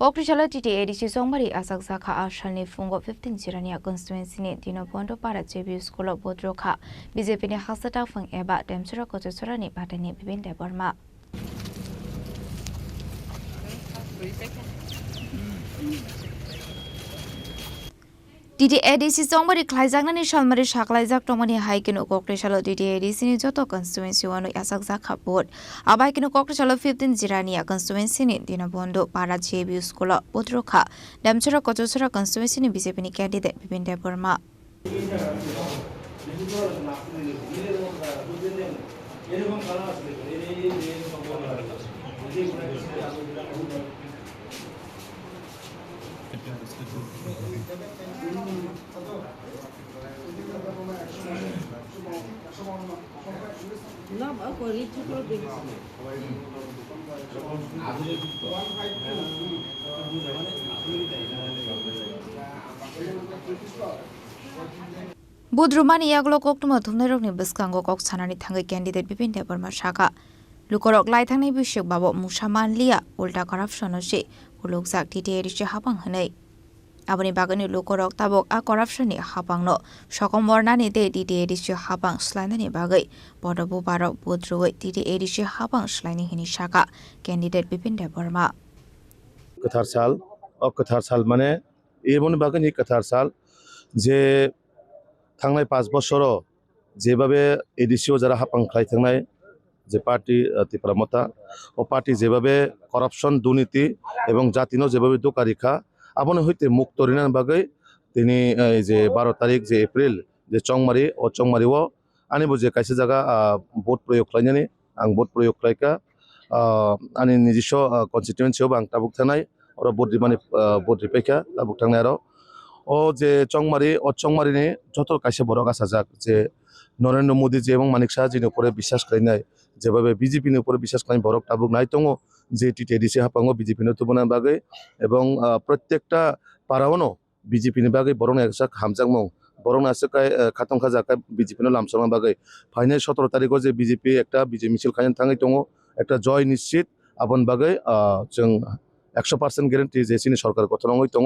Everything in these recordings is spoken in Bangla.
Kokrishala TTADC Songbari Asak Zaka Ashalni Fungo 15 Jirania constituency ni Dino Bondo para JB School of Bodroka BJP ni Hasata Fang Eba Demsura Kotusura ni Patani Bibinde Burma. TTADC Songbari Klaizagna ni Shalmari Shaklaizak Tomani Haikino Kokrishala TTADC ni Joto constituency wano Asak Zaka Board Abaikino Kokrishala 15 Jirania constituency ni Dino Bondo para JB School of Bodroka Demsura Kotusura constituency ni BJP ni candidate Bibinde Burma. Budrumani Yaglo Koktuma Tumnerok ni Biskango Kok Sanani Tangi candidate Bibinde Burma Shaka. Lukorok Laitang Bishop Babo Mushaman Lia, Ulta corruption of she, Ulukzak TTADC Hapang Hane. Abani Bagani Lukorok Tabok a corruption ni Hapang no, Shokomornani de TTADC Hapang Slanani Bagay, Bodabu Baro Budru TTADC Hapang Slani Hini Shaka, candidate Bibinde Burma. Katharsal or Katharsal Mane, even Bagani Katharsal, Je Tanglai Pasbosoro, Zebabe Edisio Zara Hapang Klaitangai. যে পার্টি তীব্রমতা ও পার্টি যেভাবে করাপশন দুর্নীতি এবং জাতিনো যেভাবে দোকারিখা আপনি হইতে মুক্ত রিনার বাগে তিনি এই যে 12 তারিখ যে এপ্রিল যে চংমারি ও চংমারিও আনিব যে কাইসে জায়গা ভোট প্রয়োগ খাইনানি আং ভোট প্রয়োগ খাইকা আনি নিজস্ব কনস্টিটুয়েন্সিও আং তাবুক থানাই ওরা ভোট মানে ভোট রিপাইকা তাবুক থানাই আরো ও যে চংমারি ও চংমারিনি যত কাইসে বড় গাছা যাক যে নরেন্দ্র মোদী যে এবং মানিক শাহজির উপরে বিশ্বাস করে নাই যেভাবে বিজেপির উপরে বিশ্বাস করে বরক তাবুক নাই তঙ যে টিটিআইডিসি হাপাঙ্গ বিজেপি তুবনার বাগে এবং প্রত্যেকটা পারাওনো বিজেপির বাগে বরং একসাক হামজাংমং বরং আসকায় খাতং খাজাকায় বিজেপির লামসংনার বাগে ফাইনাল 17 তারিখও যে বিজেপি একটা বিজেপি মিছিল খাইন থাঙै তঙ একটা জয় নিশ্চিত আবন বাগে जों 100% গ্যারান্টি যে চিনি সরকার গঠন হই তঙ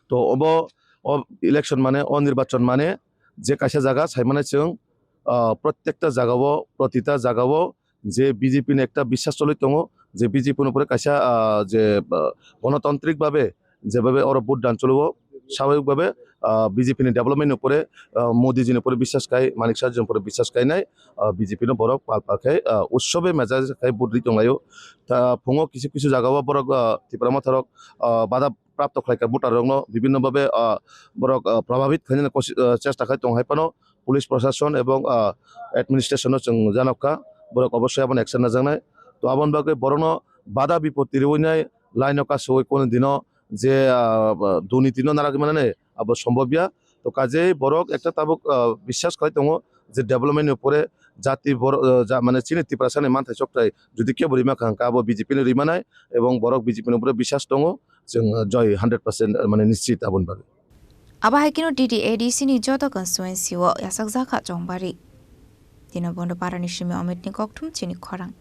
তো ইলেকশন মানে অনির্বাচন মানে যে কাইসা জায়গা সাইমানে जों প্রত্যেকটা জায়গাও প্রতিটা জায়গাও যে বিজেপি একটা বিশ্বাস চলি দङ যে বিজেপির উপরে কাইসা যে গণতান্ত্রিকভাবে যেভাবে ওরা ভোট দান চলব স্বাভাবিকভাবে বিজেপির ডেভেলপমেন্ট উপরে মোদিজির উপরে বিশ্বাস খাই মানিক শাহজির উপরে বিশ্বাস খাই নাই বিজেপির বড় পালপাখাই উৎসবে মেজাজ খাই ভোট দি দङাयो তা ফুঙো কিছু কিছু জায়গাও বড় ত্রিপুরা মথারক বাধা প্রাপ্ত খাইকা ভোটারং বিভিন্নভাবে বড় প্রভাবিত খাইনে চেষ্টা খাই দङ হাইপানো পুলিশ প্রশাসন এবং অ্যাডমিনিস্ট্রেশনও जों জানাবকা বড় অবশ্যই আপন অ্যাকশন না জানাই তো আপন বাকে বড় বাধা বিপত্তি রইনাই লাইন কাছে কোন দিন যে দুর্নীতি নারাগি মানে আব সম্ভবিয়া তো কাজে বড় একটা তাবুক বিশ্বাস করে দङ যে ডেভেলপমেন্ট উপরে জাতি বড় মানে চিনি ত্রিপুরাসানে মানথাই চকটাই যদি কেউ রিমা খাঙ্কা আব বিজেপির রিমানায় এবং বড় বিজেপির উপরে বিশ্বাস দङ जों জয় 100% মানে নিশ্চিত আপন বাকে Abahikino TTADC ni Joto constituency wo Yasak Zaka Jongbari. Dino Bondo para ni Shimi Omit ni Koktum Chini Korang.